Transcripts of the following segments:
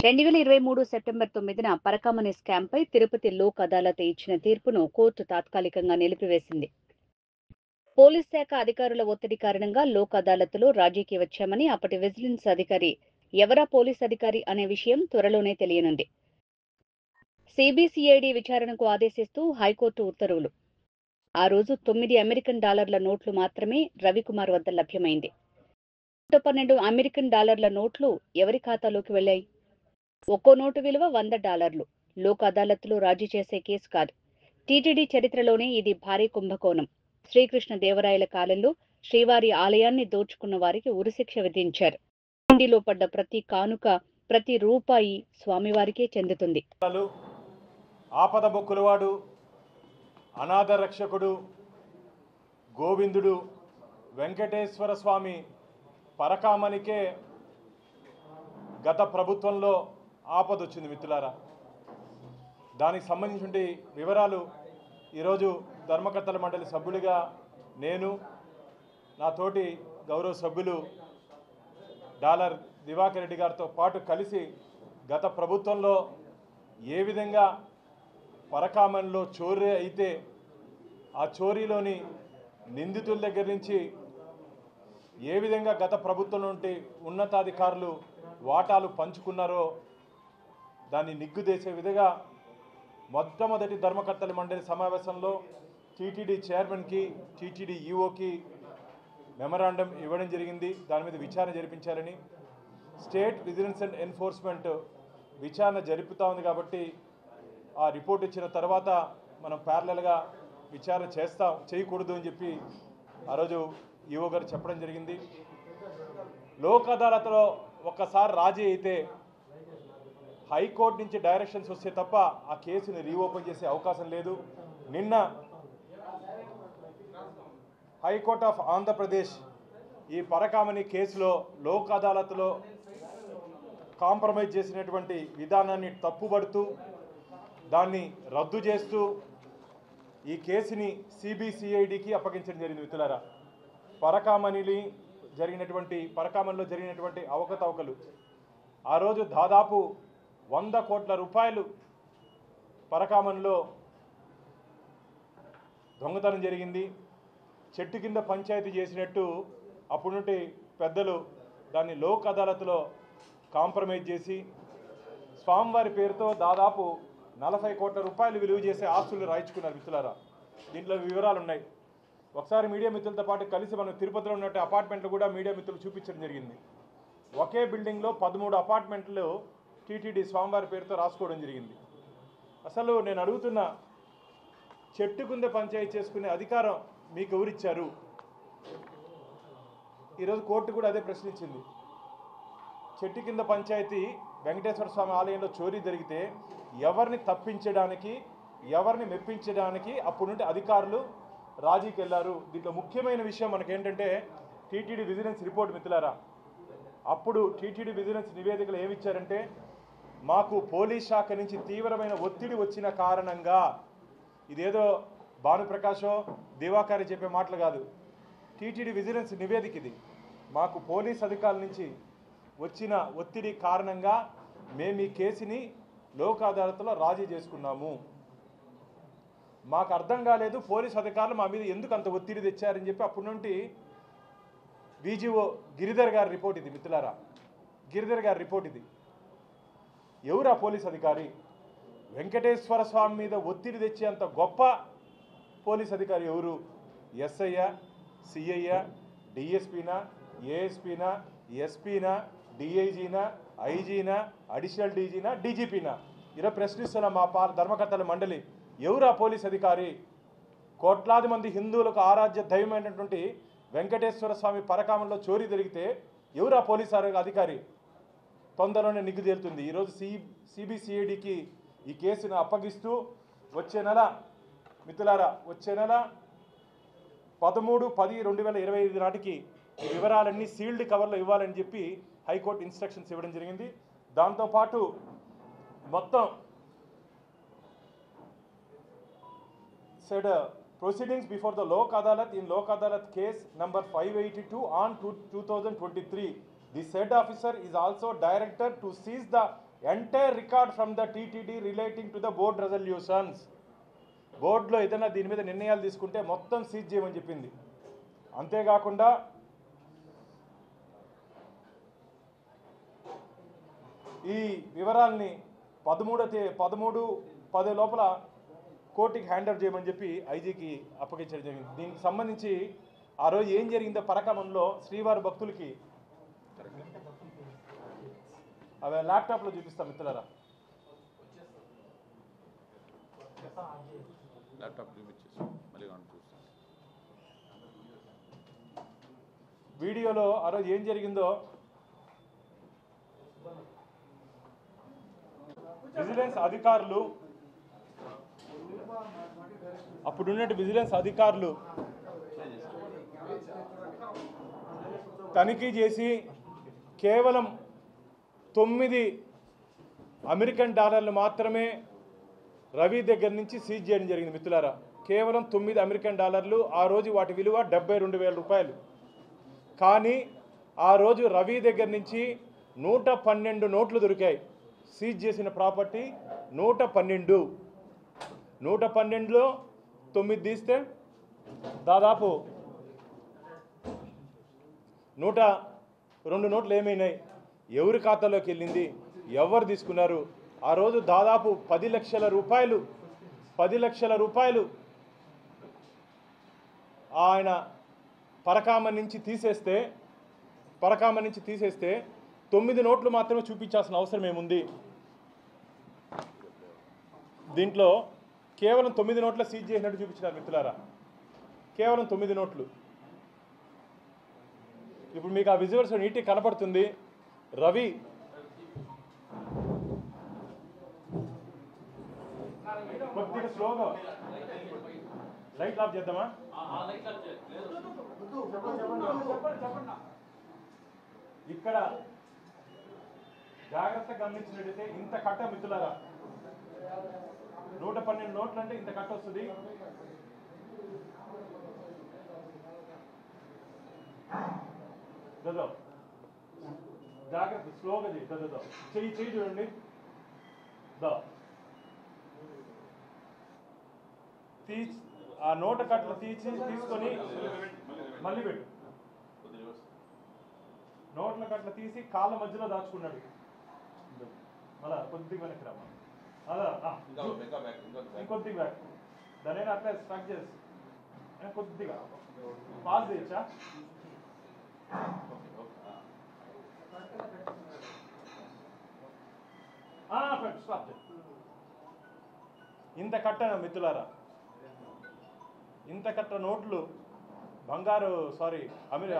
2023 September 9న Parakamani స్కామ్పై Tirupati Lok Adalat ఇచ్చిన తీర్పును court తాత్కాలికంగా నిలిపివేసింది. పోలీస్ శాఖ అధికారుల ఒత్తిడి కారణంగా లోక్ అదాలత్లో రాజీకి వచ్చామని అప్పటి విజిలెన్స్ అధికారి ఎవరా పోలీస్ అధికారి అనే విషయం త్వరలోనే తెలియనుంది. సిబిసిఐడి విచారణకు ఆదేశిస్తూ హైకోర్టు ఉత్తర్వులు. ఆ రోజు 9 అమెరికన్ డాలర్ల నోట్లు మాత్రమే రవికుమార్ వద్ద లభ్యమైంది. 112 అమెరికన్ డాలర్ల నోట్లు ఎవరి ఖాతాలోకి వెళ్లాయి? ఒక్కో నోటు విలువ $100. లోక్ అదాలత్లో రాజీ చేసే కేసు కాదు. టీటీడీ చరిత్రలోనే ఇది భారీ కుంభకోణం. శ్రీకృష్ణ దేవరాయల కాలంలో శ్రీవారి ఆలయాన్ని దోచుకున్న వారికి ఉరిశిక్ష విధించారు. హుండీలో పడ్డ ప్రతి కానుక, ప్రతి రూపాయి స్వామివారికే చెందుతుంది. ఆపద బొక్కులవాడు, అనాథ రక్షకుడు, గోవిందుడు వెంకటేశ్వర స్వామి పరకామణికే గత ప్రభుత్వంలో ఆపద వచ్చింది మిత్రులారా. దానికి సంబంధించిన వివరాలు ఈరోజు ధర్మకర్తల మండలి సభ్యులుగా నేను, నా తోటి గౌరవ సభ్యులు డాలర్ దివాకర్ రెడ్డి గారితో పాటు కలిసి గత ప్రభుత్వంలో ఏ విధంగా పరకామణిలో చోరీ అయితే ఆ చోరీలోని నిందితుల దగ్గర నుంచి ఏ విధంగా గత ప్రభుత్వం నుండి ఉన్నతాధికారులు వాటాలు పంచుకున్నారో దాన్ని నిగ్గుదేసే విధంగా మొట్టమొదటి ధర్మకర్తల మండలి సమావేశంలో టీటీడీ చైర్మన్కి, టీటీడీ ఈఓకి మెమరాండం ఇవ్వడం జరిగింది. దాని మీద విచారణ జరిపించాలని. స్టేట్ విజిలెన్స్ అండ్ ఎన్ఫోర్స్మెంట్ విచారణ జరుపుతూ ఉంది కాబట్టి ఆ రిపోర్ట్ ఇచ్చిన తర్వాత మనం ప్యారలల్గా విచారణ చేయకూడదు అని చెప్పి ఆ రోజు ఈఓ గారు చెప్పడం జరిగింది. లోక్ అదాలత్లో ఒక్కసారి రాజీ అయితే హైకోర్టు నుంచి డైరెక్షన్స్ వస్తే తప్ప ఆ కేసుని రీఓపెన్ చేసే అవకాశం లేదు. నిన్న హైకోర్ట్ ఆఫ్ ఆంధ్రప్రదేశ్ ఈ పరకామణి కేసులో లోక్ అదాలత్లో కాంప్రమైజ్ చేసినటువంటి విధానాన్ని తప్పుబడుతూ దాన్ని రద్దు చేస్తూ ఈ కేసుని సిబిసిఐడికి అప్పగించడం జరిగింది. మిత్రులారా, పరకామణిలో జరిగినటువంటి అవకతవకలు ఆ రోజు దాదాపు 100 కోట్ల రూపాయలు పరకామణిలో దొంగతనం జరిగింది. చెట్టు కింద పంచాయతీ చేసినట్టు అప్పుడుంటే పెద్దలు దాన్ని లోక్ అదాలత్లో కాంప్రమైజ్ చేసి స్వామివారి పేరుతో దాదాపు 40 కోట్ల రూపాయలు విలువ చేసే ఆస్తులు రాయించుకున్నారు. మిత్రులారా, దీంట్లో వివరాలు ఉన్నాయి. ఒకసారి మీడియా మిత్రులతో పాటు కలిసి మనం తిరుపతిలో ఉన్నట్టు అపార్ట్మెంట్లు కూడా మీడియా మిత్రులు చూపించడం జరిగింది. ఒకే బిల్డింగ్లో 13 అపార్ట్మెంట్లు టీటీడీ స్వామివారి పేరుతో రాసుకోవడం జరిగింది. అసలు నేను అడుగుతున్న, చెట్టు కింద పంచాయతీ చేసుకునే అధికారం మీకు ఎవరిచ్చారు? ఈరోజు కోర్టు కూడా అదే ప్రశ్నించింది. చెట్టు కింద పంచాయతీ వెంకటేశ్వర స్వామి ఆలయంలో చోరీ జరిగితే ఎవరిని తప్పించడానికి, ఎవరిని మెప్పించడానికి అప్పుడు నుండి అధికారులు రాజీకి వెళ్ళారు? దీంట్లో ముఖ్యమైన విషయం మనకేంటంటే టీటీడీ విజిలెన్స్ రిపోర్ట్. మిత్రులారా, అప్పుడు టీటీడీ విజిలెన్స్ నివేదికలు ఏమిచ్చారంటే, మాకు పోలీస్ శాఖ నుంచి తీవ్రమైన ఒత్తిడి వచ్చిన కారణంగా, ఇదేదో భానుప్రకాశో దివాకర్ చెప్పే మాటలు కాదు, టీటీడీ విజిలెన్స్ నివేదిక ఇది. మాకు పోలీస్ అధికారుల నుంచి వచ్చిన ఒత్తిడి కారణంగా మేము ఈ కేసుని లోక్ అదాలత్లో రాజీ చేసుకున్నాము. మాకు అర్థం కాలేదు పోలీస్ అధికారులు మా మీద ఎందుకు అంత ఒత్తిడి తెచ్చారని చెప్పి అప్పటి నుండి విజిఓ గిరిధర్ గారి రిపోర్ట్ ఇది. మిత్రులారా, గిరిధర్ గారి రిపోర్ట్ ఇది. ఎవరు ఆ పోలీస్ అధికారి? వెంకటేశ్వర స్వామి మీద ఒత్తిడి తెచ్చేంత గొప్ప పోలీస్ అధికారి ఎవరు? ఎస్ఐయా, సిఐయా, డిఎస్పీనా, ఏఎస్పీనా, ఎస్పీనా, డిఐజీనా, ఐజీనా, అడిషనల్ డీజీనా, డీజీపీనా? ఇలా ప్రశ్నిస్తున్న మా ధర్మకర్తల మండలి, ఎవరు ఆ పోలీస్ అధికారి? కోట్లాది మంది హిందువులకు ఆరాధ్య దైవమైనటువంటి వెంకటేశ్వర స్వామి పరకామణిలో చోరీ జరిగితే ఎవరు ఆ పోలీస్ అధికారి? తొందరలోనే నిగ్గు తేలుతుంది. ఈరోజు సిబిసిఐడికి ఈ కేసును అప్పగిస్తూ వచ్చే నెల 13/10/2025 నాటికి ఈ వివరాలన్నీ సీల్డ్ కవర్లో ఇవ్వాలని చెప్పి హైకోర్టు ఇన్స్ట్రక్షన్స్ ఇవ్వడం జరిగింది. దాంతోపాటు మొత్తం said proceedings before the Lok Adalat in Lok Adalat case number 582 on 2023. The said officer is also directed to seize the entire record from the TTD relating to the board resolutions. బోర్డులో ఏదైనా దీని మీద నిర్ణయాలు తీసుకుంటే మొత్తం seize చేయమని చెప్పింది. అంతేకాకుండా ఈ వివరాల్ని 13/10 లోపల కోర్టుకి హ్యాండ్ చేయమని చెప్పి ఐజీకి అప్పగించడం జరిగింది. దీనికి సంబంధించి ఆ రోజు ఏం జరిగిందో పరకామంలో శ్రీవారి భక్తులకి అవి ల్యాప్టాప్లో చూపిస్తాం మిత్రులారా. వీడియోలో ఆ రోజు ఏం జరిగిందో విజిలెన్స్ అధికారులు అప్పుడున్నట్టు విజిలెన్స్ అధికారులు తనిఖీ చేసి కేవలం 9 అమెరికన్ డాలర్లు మాత్రమే రవి దగ్గర నుంచి సీజ్ చేయడం జరిగింది మిత్రులారా. కేవలం 9 అమెరికన్ డాలర్లు. ఆ రోజు వాటి విలువ 72,000 రూపాయలు. కానీ ఆ రోజు రవి దగ్గర నుంచి 112 నోట్లు దొరికాయి. సీజ్ చేసిన ప్రాపర్టీ 112. 112లో 9 తీస్తే దాదాపు 102 నోట్లు ఏమైనాయి, ఎవరి ఖాతాలోకి వెళ్ళింది, ఎవరు తీసుకున్నారు? ఆ రోజు దాదాపు 10 లక్షల రూపాయలు ఆయన పరకామ నుంచి తీసేస్తే 9 నోట్లు మాత్రమే చూపించాల్సిన అవసరం ఏముంది? దీంట్లో కేవలం 9 నోట్ల సీజ్ చేసినట్టు చూపించినారు మిత్రులారా. కేవలం 9 నోట్లు. ఇప్పుడు మీకు ఆ విజువల్స్ నీట్గా కనపడుతుంది. రవి కొద్దిగా స్లోగా లైట్ ఆఫ్ చేద్దామా? ఇక్కడ జాగ్రత్తగా గమనించినట్టయితే ఇంత కట్ట మిత్రులారా, 112 నోట్లు అంటే ఇంత కట్ట వస్తుంది. జాగ్రత్త స్లోగా చెయ్యి చూడండి. ఆ నోట కట్టలు తీసుకొని మళ్ళీ పెట్టు. నోట్ల కట్ల తీసి కాళ్ళ మధ్యలో దాచుకున్నాడు. అలా కొద్దిగా వెనక్కి రామా, అలా ఇంకొద్దిగా బ్యాక్. దాని అట్లా స్ట్రక్ చేసి కొద్దిగా పాస్ చేయొచ్చా? స్టాప్. ఇంత కట్ట మిత్రులారా, ఇంత కట్ట నోట్లు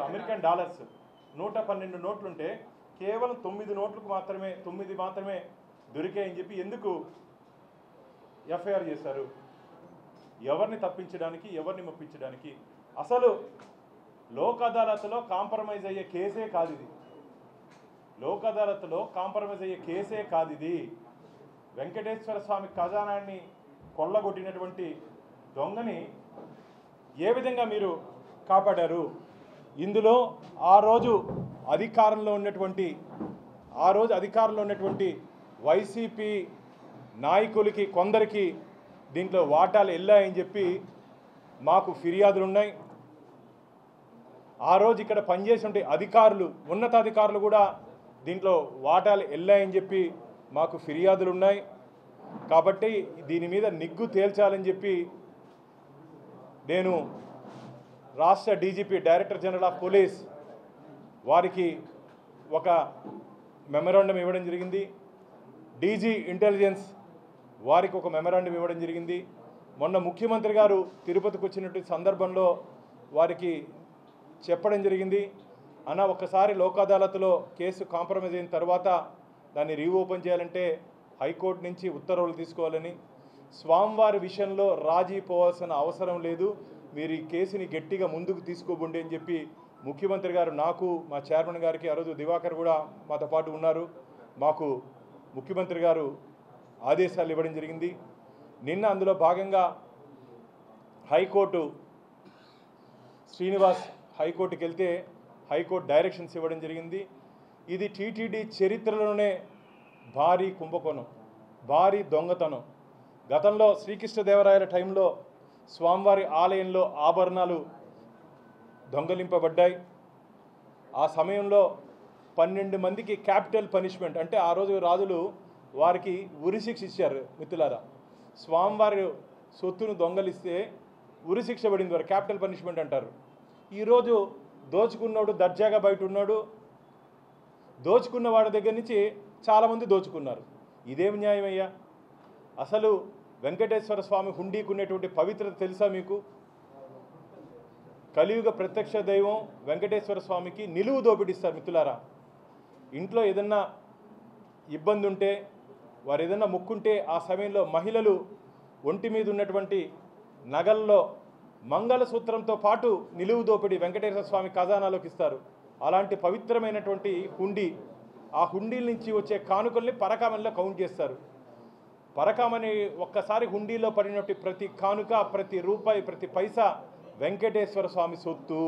అమెరికన్ డాలర్స్ 112 నోట్లుంటే కేవలం 9 మాత్రమే దొరికాయని చెప్పి ఎందుకు ఎఫ్ఐఆర్ చేశారు? ఎవరిని తప్పించడానికి, ఎవరిని మెప్పించడానికి? అసలు లోక్ అదాలత్లో కాంప్రమైజ్ అయ్యే కేసే కాదు ఇది. లోక్ అదాలత్లో కాంప్రమైజ్ అయ్యే కేసే కాదు ఇది. వెంకటేశ్వర స్వామి ఖజానాన్ని కొల్లగొట్టినటువంటి దొంగని ఏ విధంగా మీరు కాపాడారు? ఇందులో ఆ రోజు అధికారంలో ఉన్నటువంటి వైసీపీ నాయకులకి కొందరికి దీంట్లో వాటాలు వెళ్ళాయని చెప్పి మాకు ఫిర్యాదులు ఉన్నాయి. ఆ రోజు ఇక్కడ పనిచేసే అధికారులు, ఉన్నతాధికారులు కూడా దీంట్లో వాటాలు వెళ్ళాయని చెప్పి మాకు ఫిర్యాదులు ఉన్నాయి. కాబట్టి దీని మీద నిగ్గు తేల్చాలని చెప్పి నేను రాష్ట్ర DGP, director general of police వారికి ఒక మెమరాండం ఇవ్వడం జరిగింది. డీజీ ఇంటెలిజెన్స్ వారికి ఒక మెమరాండం ఇవ్వడం జరిగింది. మొన్న ముఖ్యమంత్రి గారు తిరుపతికి వచ్చినటువంటి సందర్భంలో వారికి చెప్పడం జరిగింది, అన్న ఒక్కసారి లోక్ అదాలత్లో కేసు కాంప్రమైజ్ అయిన తర్వాత దాన్ని రీఓపెన్ చేయాలంటే హైకోర్టు నుంచి ఉత్తర్వులు తీసుకోవాలని, స్వామివారి విషయంలో రాజీ పోవాల్సిన అవసరం లేదు, మీరు ఈ కేసుని గట్టిగా ముందుకు తీసుకోబోండి అని చెప్పి ముఖ్యమంత్రి గారు నాకు, మా చైర్మన్ గారికి, ఆ రోజు దివాకర్ కూడా మాతో పాటు ఉన్నారు, మాకు ముఖ్యమంత్రి గారు ఆదేశాలు ఇవ్వడం జరిగింది. నిన్న అందులో భాగంగా హైకోర్టు శ్రీనివాస్ హైకోర్టుకి వెళ్తే హైకోర్టు డైరెక్షన్స్ ఇవ్వడం జరిగింది. ఇది టీటీడీ చరిత్రలోనే భారీ కుంభకోణం, భారీ దొంగతనం. గతంలో శ్రీకృష్ణదేవరాయల టైంలో స్వామివారి ఆలయంలో ఆభరణాలు దొంగలింపబడ్డాయి. ఆ సమయంలో 12 మందికి క్యాపిటల్ పనిష్మెంట్, అంటే ఆ రోజు రాజులు వారికి ఉరిశిక్ష ఇచ్చారు. మిత్రులారా, స్వామివారి సొత్తును దొంగలిస్తే ఉరిశిక్ష పడింది, వారు క్యాపిటల్ పనిష్మెంట్ అంటారు. ఈరోజు దోచుకున్నాడు దర్జాగా బయట ఉన్నాడు, దోచుకున్న వాడి దగ్గర నుంచి చాలామంది దోచుకున్నారు. ఇదేం న్యాయమయ్యా? అసలు వెంకటేశ్వర స్వామి హుండీకి ఉన్నటువంటి పవిత్రత తెలుసా మీకు? కలియుగ ప్రత్యక్ష దైవం వెంకటేశ్వర స్వామికి నిలువు దోపిడిస్తారు. మిత్రులారా, ఇంట్లో ఏదన్నా ఇబ్బంది ఉంటే, వారు ఏదన్నా ముక్కుంటే ఆ సమయంలో మహిళలు ఒంటి మీద ఉన్నటువంటి నగల్లో మంగళసూత్రంతో పాటు నిలువు దోపిడి వెంకటేశ్వర స్వామి ఖజానాలోకి ఇస్తారు. అలాంటి పవిత్రమైనటువంటి హుండీ, ఆ హుండీల నుంచి వచ్చే కానుకల్ని పరకామణిలో కౌంట్ చేస్తారు. పరకామణి ఒక్కసారి హుండీలో పడినట్టు ప్రతి కానుక, ప్రతి రూపాయి, ప్రతి పైసా వెంకటేశ్వర స్వామి సొత్తు.